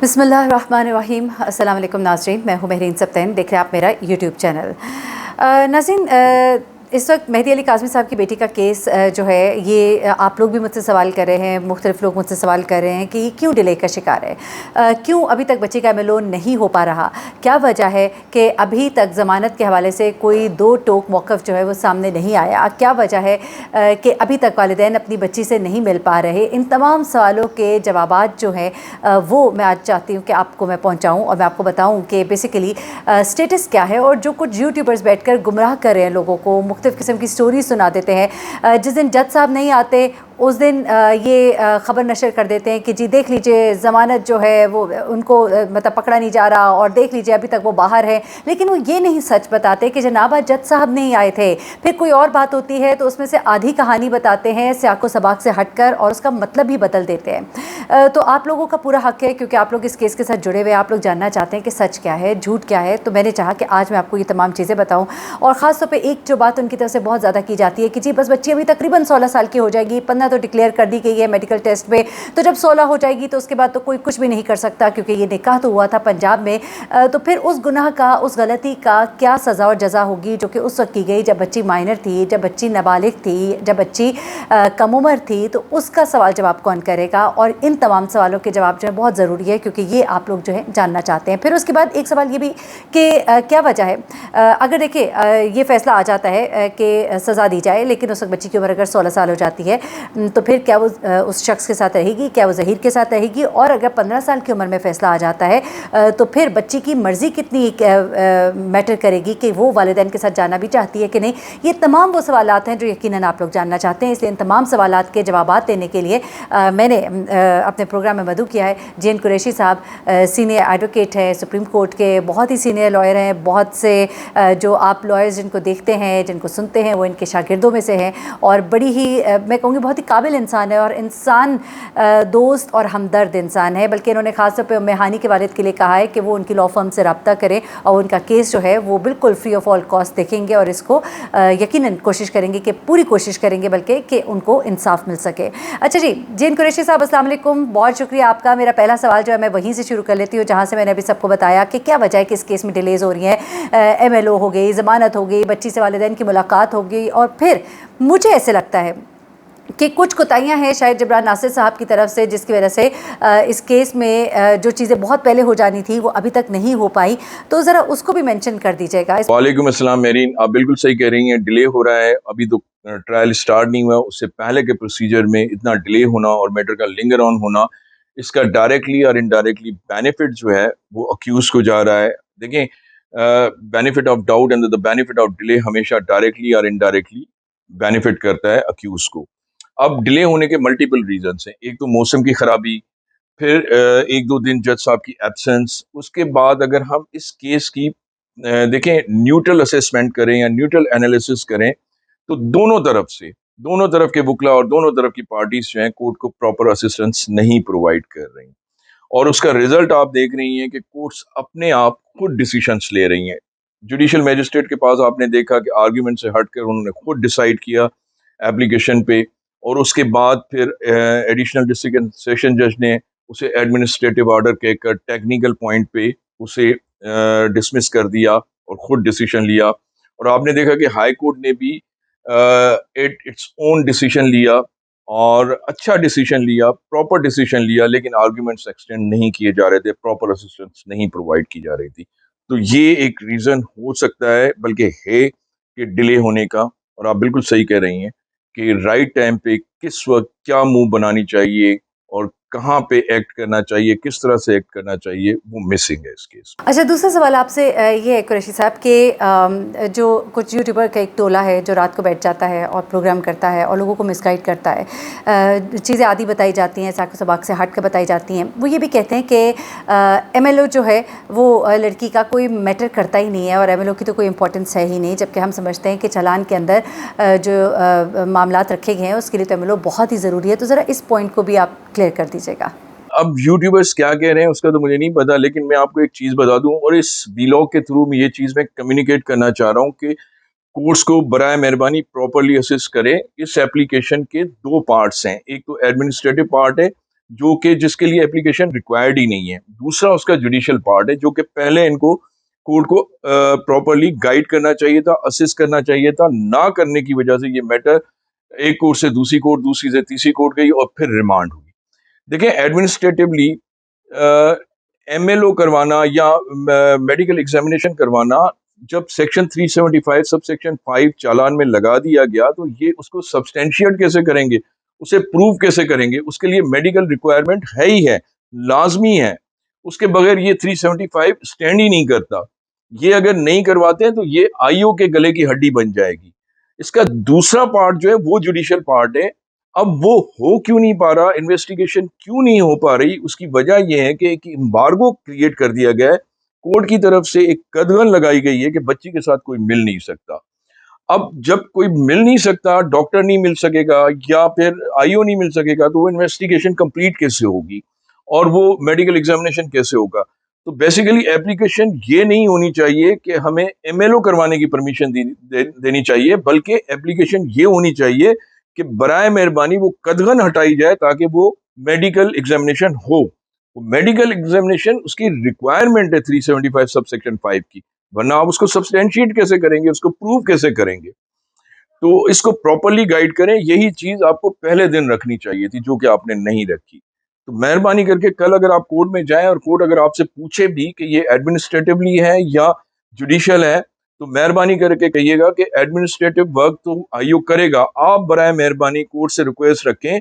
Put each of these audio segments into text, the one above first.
बिस्मिल्लाहिर्रहमानिर्रहीम। अस्सलाम वालेकुम नाज़रीन, मैं हूँ महरीन सब्तैन। देख रहे हैं आप मेरा यूट्यूब चैनल। नाज़रीन, इस वक्त मेहदी अली काज़मी साहब की बेटी का केस जो है ये आप लोग भी मुझसे सवाल कर रहे हैं, मुख्तलिफ़ लोग मुझसे सवाल कर रहे हैं कि क्यों डिले का शिकार है, क्यों अभी तक बच्ची का एमएलओ नहीं हो पा रहा, क्या वजह है कि अभी तक ज़मानत के हवाले से कोई दो टोक मौक़िफ़ जो है वो सामने नहीं आया, क्या वजह है कि अभी तक वालिदैन अपनी बच्ची से नहीं मिल पा रहे। इन तमाम सवालों के जवाबात जो हैं वो मैं आज चाहती हूँ कि आपको मैं पहुँचाऊँ और मैं आपको बताऊँ कि बेसिकली स्टेटस क्या है। और जो कुछ यूट्यूबर्स बैठकर गुमराह कर रहे हैं लोगों को, मुख्तलिफ़ किस्म की स्टोरी सुना देते हैं, जिस दिन जज साहब नहीं आते उस दिन ये ख़बर नशर कर देते हैं कि जी देख लीजिए ज़मानत जो है वो उनको मतलब पकड़ा नहीं जा रहा और देख लीजिए अभी तक वो बाहर है। लेकिन वो ये नहीं सच बताते कि जनाब आज जज साहब नहीं आए थे। फिर कोई और बात होती है तो उसमें से आधी कहानी बताते हैं सियाको सबाक से हटकर और उसका मतलब भी बदल देते हैं। तो आप लोगों का पूरा हक़ है, क्योंकि आप लोग इस केस के साथ जुड़े हुए, आप लोग जानना चाहते हैं कि सच क्या है, झूठ क्या है। तो मैंने चाहा कि आज मैं आपको ये तमाम चीज़ें बताऊँ। और ख़ास तौर पे एक जो बात उनकी तरफ से बहुत ज़्यादा की जाती है कि जी बस बच्ची अभी तकरीबन 16 साल की हो जाएगी, 15 तो डिक्लेयर कर दी गई है मेडिकल टेस्ट में, तो जब 16 हो जाएगी तो उसके बाद तो कोई कुछ भी नहीं कर सकता, क्योंकि ये निकाह तो हुआ था पंजाब में। तो फिर उस गुनाह का, उस गलती का क्या सज़ा और जज़ा होगी जो कि उस वक्त की गई जब बच्ची माइनर थी, जब बच्ची नाबालिग थी, जब बच्ची कम उम्र थी। तो उसका सवाल जवाब कौन करेगा? और इन तमाम सवालों के जवाब जो है बहुत ज़रूरी है, क्योंकि ये आप लोग जो है जानना चाहते हैं। फिर उसके बाद एक सवाल ये भी कि क्या वजह है, अगर देखिए ये फ़ैसला आ जाता है कि सज़ा दी जाए, लेकिन उस वक्त बच्ची की उम्र अगर 16 साल हो जाती है तो फिर क्या वो उस शख्स के साथ रहेगी, क्या वो ज़हीर के साथ रहेगी? और अगर 15 साल की उम्र में फ़ैसला आ जाता है तो फिर बच्ची की मर्ज़ी कितनी मैटर करेगी कि वो वालिदैन के साथ जाना भी चाहती है कि नहीं। ये तमाम वो सवालात हैं जो यकीनन आप लोग जानना चाहते हैं। इसलिए इन तमाम सवालात के जवाबात देने के लिए मैंने अपने प्रोग्राम में मदऊ किया है जे एन कुरैशी साहब। सीनियर एडवोकेट है, सुप्रीम कोर्ट के बहुत ही सीनियर लॉयर हैं। बहुत से जो आप लॉयर्स जिनको देखते हैं, जिनको सुनते हैं, वो इनके शागिर्दों में से हैं और बड़ी ही मैं कहूँगी बहुत ही काबिल इंसान है और इंसान दोस्त और हमदर्द इंसान है। बल्कि इन्होंने ख़ास तौर पे मेहानी के वालिद के लिए कहा है कि वो उनकी लॉ फर्म से रब्ता करें और उनका केस जो है वो बिल्कुल फ्री ऑफ ऑल कॉस्ट देखेंगे और इसको यकीनन कोशिश करेंगे कि पूरी कोशिश करेंगे बल्कि कि उनको इंसाफ मिल सके। अच्छा जी, जे एन कुरैशी साहब अस्सलाम वालेकुम, बहुत शुक्रिया आपका। मेरा पहला सवाल जो है मैं वहीं से शुरू कर लेती हूँ जहाँ से मैंने अभी सबको बताया कि क्या वजह है कि इस केस में डिलेज़ हो रही हैं। एमएलओ हो गई, ज़मानत हो गई, बच्ची से वालिदैन की मुलाकात हो गई और फिर मुझे ऐसे लगता है कि कुछ कोताहियाँ हैं शायद जबरान नासिर साहब की तरफ से, जिसकी वजह से इस केस में जो चीज़ें बहुत पहले हो जानी थी वो अभी तक नहीं हो पाई। तो ज़रा उसको भी मेंशन कर दीजिएगा। वालेकुम अस्सलाम मेरीन, आप बिल्कुल सही कह रही हैं। डिले हो रहा है, अभी तो ट्रायल स्टार्ट नहीं हुआ। उससे पहले के प्रोसीजर में इतना डिले होना और मैटर का लिंगर ऑन होना, इसका डायरेक्टली और इनडायरेक्टली बेनिफिट जो है वो अक्यूज को जा रहा है। देखें, benefit of doubt and the benefit of delay हमेशा डायरेक्टली और इनडायरेक्टली बेनिफिट करता है अक्यूज को। अब डिले होने के मल्टीपल रीजंस हैं। एक तो मौसम की खराबी, फिर एक दो दिन जज साहब की एब्सेंस, उसके बाद अगर हम इस केस की देखें, न्यूट्रल असेसमेंट करें या न्यूट्रल एनालिसिस करें, तो दोनों तरफ के वकला और दोनों तरफ की पार्टीज जो हैं कोर्ट को प्रॉपर असिस्टेंस नहीं प्रोवाइड कर रही, और उसका रिजल्ट आप देख रही हैं कि कोर्ट्स अपने आप खुद डिसीशंस ले रही हैं। जुडिशियल मैजिस्ट्रेट के पास आपने देखा कि आर्ग्यूमेंट से हटकर उन्होंने खुद डिसाइड किया एप्लीकेशन पे, और उसके बाद फिर एडिशनल डिस्ट्रिक्ट एंड सेशन जज ने उसे एडमिनिस्ट्रेटिव ऑर्डर कहकर टेक्निकल पॉइंट पे उसे डिसमिस कर दिया और खुद डिसीजन लिया। और आपने देखा कि हाई कोर्ट ने भी इट्स ओन डिसीजन लिया और अच्छा डिसीजन लिया, प्रॉपर डिसीजन लिया, लेकिन आर्ग्यूमेंट्स एक्सटेंड नहीं किए जा रहे थे, प्रॉपर असिस्टेंस नहीं प्रोवाइड की जा रही थी। तो ये एक रीज़न हो सकता है, बल्कि है, कि डिले होने का। और आप बिल्कुल सही कह रही हैं कि राइट टाइम पे किस वक्त क्या मूव बनानी चाहिए और कहाँ पे एक्ट करना चाहिए, किस तरह से एक्ट करना चाहिए, वो मिसिंग है इस केस में। अच्छा, दूसरा सवाल आपसे ये है कुरैशी साहब कि जो कुछ यूट्यूबर का एक टोला है जो रात को बैठ जाता है और प्रोग्राम करता है और लोगों को मिसगाइड करता है, चीज़ें आदि बताई जाती हैं, साक सबाक से हट कर बताई जाती हैं। वो ये भी कहते हैं कि एमएलओ जो है वो लड़की का कोई मैटर करता ही नहीं है और एमएलओ की तो कोई इंपॉर्टेंस है ही नहीं, जबकि हम समझते हैं कि चालान के अंदर जो मामलात रखे गए हैं उसके लिए तो एमएलओ बहुत ही ज़रूरी है। तो ज़रा इस पॉइंट को भी आप क्लियर कर दीजिएगा। अब यूट्यूबर्स क्या कह रहे हैं उसका तो मुझे नहीं पता, लेकिन मैं आपको एक चीज़ बता दूं, और इस वीलॉग के थ्रू मैं ये चीज़ मैं कम्युनिकेट करना चाह रहा हूँ कि कोर्ट्स को बराए मेहरबानी प्रॉपरली असिस्ट करें। इस एप्लीकेशन के दो पार्ट्स हैं, एक तो एडमिनिस्ट्रेटिव पार्ट है जो कि जिसके लिए एप्लीकेशन रिक्वायर्ड ही नहीं है। दूसरा उसका जुडिशियल पार्ट है, जो कि पहले इनको कोर्ट को प्रॉपर्ली गाइड करना चाहिए था, असिस्ट करना चाहिए था। ना करने की वजह से ये मैटर एक कोर्ट से दूसरी कोर्ट, दूसरी से तीसरी कोर्ट गई और फिर रिमांड हुई। देखिए, एडमिनिस्ट्रेटिवली एमएलओ करवाना या मेडिकल एग्जामिनेशन करवाना, जब सेक्शन 375 सब सेक्शन 5 चालान में लगा दिया गया, तो ये उसको सब्सटेंशिएट कैसे करेंगे, उसे प्रूव कैसे करेंगे? उसके लिए मेडिकल रिक्वायरमेंट है ही है, लाजमी है। उसके बगैर ये 375 स्टैंड ही नहीं करता। ये अगर नहीं करवाते हैं तो ये आईओ के गले की हड्डी बन जाएगी। इसका दूसरा पार्ट जो है वो जुडिशियल पार्ट है। अब वो हो क्यों नहीं पा रहा, इन्वेस्टिगेशन क्यों नहीं हो पा रही, उसकी वजह यह है कि एक एम्बार्गो क्रिएट कर दिया गया है। कोर्ट की तरफ से एक कदगन लगाई गई है कि बच्ची के साथ कोई मिल नहीं सकता। अब जब कोई मिल नहीं सकता, डॉक्टर नहीं मिल सकेगा या फिर आईओ नहीं मिल सकेगा, तो वो इन्वेस्टिगेशन कंप्लीट कैसे होगी और वो मेडिकल एग्जामिनेशन कैसे होगा? तो बेसिकली एप्लीकेशन ये नहीं होनी चाहिए कि हमें एमएलओ करवाने की परमिशन देनी चाहिए, बल्कि एप्लीकेशन ये होनी चाहिए कि बराए मेहरबानी वो कदगन हटाई जाए ताकि वो मेडिकल एग्जामिनेशन हो। वो मेडिकल एग्जामिनेशन उसकी रिक्वायरमेंट है 375 सब सेक्शन 5 की, वरना आप उसको सब्सटेंशिएट कैसे करेंगे, उसको प्रूव कैसे करेंगे? तो इसको प्रॉपर्ली गाइड करें, यही चीज आपको पहले दिन रखनी चाहिए थी, जो कि आपने नहीं रखी। तो मेहरबानी करके कल अगर आप कोर्ट में जाएं और कोर्ट अगर आपसे पूछे भी कि ये एडमिनिस्ट्रेटिवली है या जुडिशियल है, तो मेहरबानी करके कहिएगा कि एडमिनिस्ट्रेटिव वर्क तो आयोग करेगा। आप बराए मेहरबानी कोर्ट से रिक्वेस्ट रखें,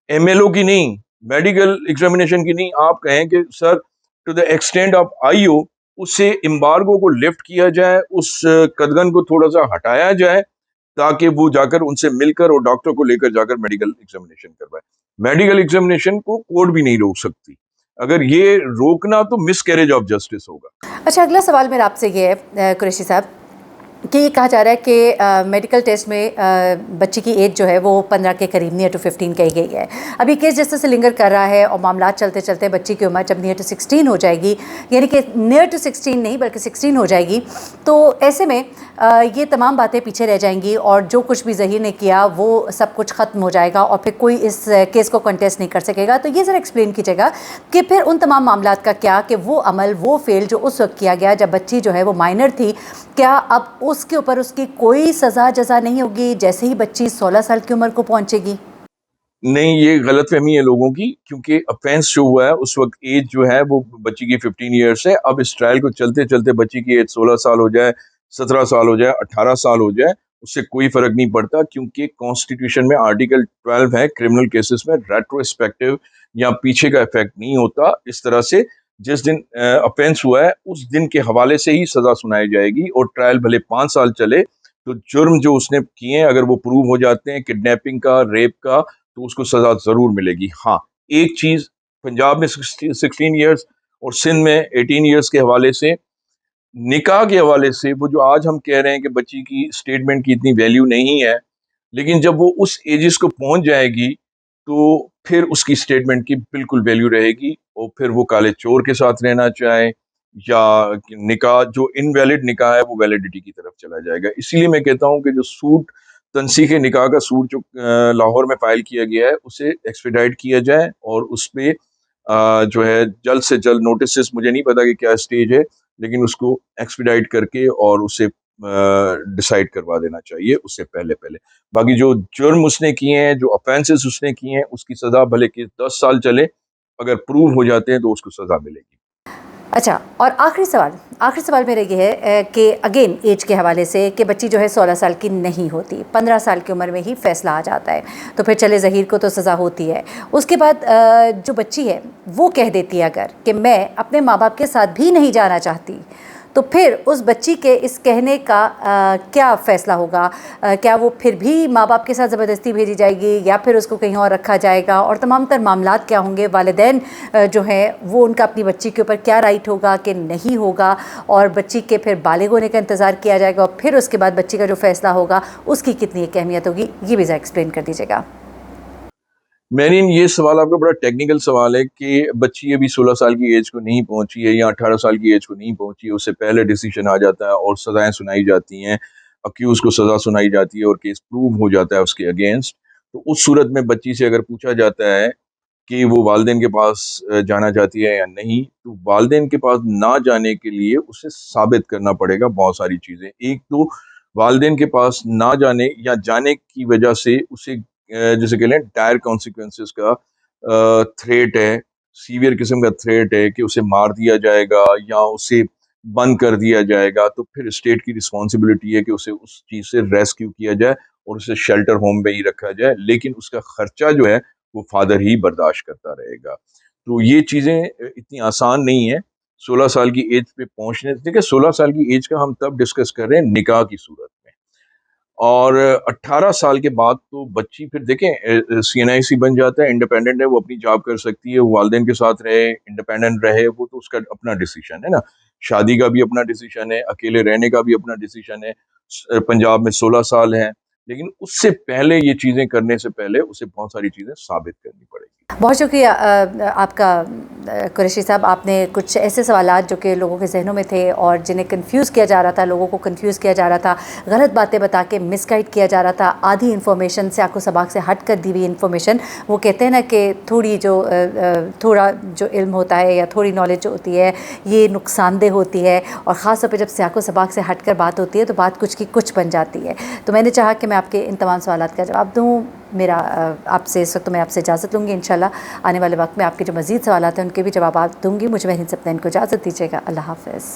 एमएलओ की नहीं, मेडिकल एग्जामिनेशन की नहीं। आप कहें कि sir, to the extent of IO, उससे एम्बार्गो को लिफ्ट किया जाए, उस कदगन को थोड़ा सा हटाया जाए, ताकि वो जाकर उनसे मिलकर और डॉक्टर को लेकर जाकर मेडिकल एग्जामिनेशन करवाए। मेडिकल एग्जामिनेशन को कोर्ट भी नहीं रोक सकती। अगर ये रोकना तो मिसकैरेज ऑफ जस्टिस होगा। अच्छा, अगला सवाल मेरा आपसे ये है कुरैशी साहब, कि ये कहा जा रहा है कि मेडिकल टेस्ट में बच्ची की एज जो है वो 15 के करीब, नियर टू 15 कही गई है। अभी केस जैसे से लिंगर कर रहा है और मामला चलते चलते बच्ची की उम्र जब नियर टू 16 हो जाएगी, यानी कि नियर टू 16 नहीं बल्कि 16 हो जाएगी, तो ऐसे में ये तमाम बातें पीछे रह जाएंगी और जो कुछ भी ज़हीर ने किया वो सब कुछ ख़त्म हो जाएगा और फिर कोई इस केस को कंटेस्ट नहीं कर सकेगा। तो ये ज़रा एक्सप्लेन कीजिएगा कि फिर उन तमाम मामलात का क्या, कि वो अमल, वो फेल जो उस वक्त किया गया जब बच्ची जो है वो माइनर थी, क्या अब उसके ऊपर उसकी कोई सज़ा जज़ा नहीं होगी जैसे ही बच्ची 16 साल की उम्र को पहुंचेगी? नहीं, ये गलतफहमी है लोगों की, क्योंकि ऑफेंस जो हुआ है उस वक्त एज जो है वो बच्ची की 15 ईयर्स है। अब इस ट्रायल को चलते चलते बच्ची की एज 16 साल हो जाए, 17 साल हो जाए, 18 साल हो जाए, उससे कोई फर्क नहीं पड़ता, क्योंकि कॉन्स्टिट्यूशन में आर्टिकल 12 है, क्रिमिनल केसेस में रेट्रोस्पेक्टिव या पीछे का इफेक्ट नहीं होता। इस तरह से जिस दिन ऑफेंस हुआ है उस दिन के हवाले से ही सजा सुनाई जाएगी, और ट्रायल भले 5 साल चले, तो जुर्म जो उसने किए हैं अगर वो प्रूव हो जाते हैं, किडनैपिंग का, रेप का, तो उसको सजा जरूर मिलेगी। हाँ, एक चीज, पंजाब में 16 ईयर्स और सिंध में 18 ईयर्स के हवाले से, निकाह के हवाले से, वो जो आज हम कह रहे हैं कि बच्ची की स्टेटमेंट की इतनी वैल्यू नहीं है, लेकिन जब वो उस एजेस को पहुंच जाएगी तो फिर उसकी स्टेटमेंट की बिल्कुल वैल्यू रहेगी, और फिर वो काले चोर के साथ रहना चाहे या निकाह, जो इनवैलिड निकाह है वो वैलिडिटी की तरफ चला जाएगा। इसीलिए मैं कहता हूँ कि जो सूट, तनसीख निकाह का सूट जो लाहौर में फाइल किया गया है, उसे एक्सपीडाइट किया जाए और उस पे जो है जल्द से जल्द नोटिस, मुझे नहीं पता कि क्या स्टेज है, लेकिन उसको एक्सपीडाइट करके और उसे डिसाइड करवा देना चाहिए उससे पहले पहले। बाकी जो जुर्म उसने किए हैं, जो ऑफेंसेस उसने किए हैं, उसकी सज़ा भले कि 10 साल चले, अगर प्रूव हो जाते हैं तो उसको सज़ा मिलेगी। अच्छा, और आखिरी सवाल मेरा ये है कि अगेन एज के हवाले से, कि बच्ची जो है 16 साल की नहीं होती, 15 साल की उम्र में ही फ़ैसला आ जाता है, तो फिर चले ज़हीर को तो सज़ा होती है। उसके बाद जो बच्ची है वो कह देती है अगर कि मैं अपने माँ बाप के साथ भी नहीं जाना चाहती, तो फिर उस बच्ची के इस कहने का क्या फ़ैसला होगा? क्या वो फिर भी माँ बाप के साथ ज़बरदस्ती भेजी जाएगी या फिर उसको कहीं और रखा जाएगा? और तमाम तर मामलात क्या होंगे? वालिदैन जो हैं वो, उनका अपनी बच्ची के ऊपर क्या राइट होगा कि नहीं होगा? और बच्ची के फिर बालिग होने का इंतज़ार किया जाएगा और फिर उसके बाद बच्ची का जो फ़ैसला होगा उसकी कितनी एक अहमियत होगी? ये भी ज़रा एक्सप्लेन कर दीजिएगा। मैंने ये सवाल, आपका बड़ा टेक्निकल सवाल है कि बच्ची अभी 16 साल की एज को नहीं पहुंची है या 18 साल की एज को नहीं पहुंची है, उससे पहले डिसीजन आ जाता है और सजाएं सुनाई जाती हैं, अक्यूज को सजा सुनाई जाती है और केस प्रूव हो जाता है उसके अगेंस्ट। तो उस सूरत में बच्ची से अगर पूछा जाता है कि वो वालिदैन के पास जाना चाहती है या नहीं, तो वालिदैन के पास ना जाने के लिए उसे साबित करना पड़ेगा बहुत सारी चीज़ें। एक तो वालिदैन के पास ना जाने या जाने की वजह से उसे जिसे कह लें डायर कॉन्सिक्वेंसेस का थ्रेट है, सीवियर किस्म का थ्रेट है कि उसे मार दिया जाएगा या उसे बंद कर दिया जाएगा, तो फिर स्टेट की रिस्पॉन्सिबिलिटी है कि उसे उस चीज़ से रेस्क्यू किया जाए और उसे शेल्टर होम में ही रखा जाए, लेकिन उसका खर्चा जो है वो फादर ही बर्दाश्त करता रहेगा। तो ये चीज़ें इतनी आसान नहीं है। 16 साल की एज पे पहुँचने देखिए 16 साल की एज का हम तब डिस्कस कर रहे हैं निकाह की सूरत में। और 18 साल के बाद तो बच्ची फिर देखें सीएनआईसी बन जाता है, इंडिपेंडेंट है, वो अपनी जॉब कर सकती है, वो वालिदैन के साथ रहे, इंडिपेंडेंट रहे, वो तो उसका अपना डिसीजन है ना। शादी का भी अपना डिसीजन है, अकेले रहने का भी अपना डिसीजन है। पंजाब में 16 साल है, लेकिन उससे पहले ये चीज़ें करने से पहले उसे बहुत सारी चीज़ें साबित करनी पड़ेगी। बहुत शुक्रिया आपका कुरैशी साहब। आपने कुछ ऐसे सवालात जो कि लोगों के जहनों में थे और जिन्हें कंफ्यूज किया जा रहा था, लोगों को कंफ्यूज किया जा रहा था, गलत बातें बता के मिसगाइड किया जा रहा था, आधी इन्फॉर्मेशन से आपको सबाक से हट कर दी हुई इन्फॉर्मेशन। वो कहते हैं ना कि थोड़ा जो इल्म होता है या थोड़ी नॉलेज जो होती है ये नुकसानदेह होती है, और ख़ास तौर पर जब सियाको सबाक से हट कर बात होती है तो बात कुछ की कुछ बन जाती है। तो मैंने चाहा कि मैं आपके इन तमाम सवालात का जवाब दूँ। मेरा आपसे इस वक्त मैं आपसे इजाज़त लूँगी। इंशाल्लाह आने वाले वक्त में आपके जो मज़ीद सवालात हैं उनके भी जवाब दूँगी। मुझे महरीन सप्तैन को इजाज़त दीजिएगा। अल्लाह हाफ़िज़।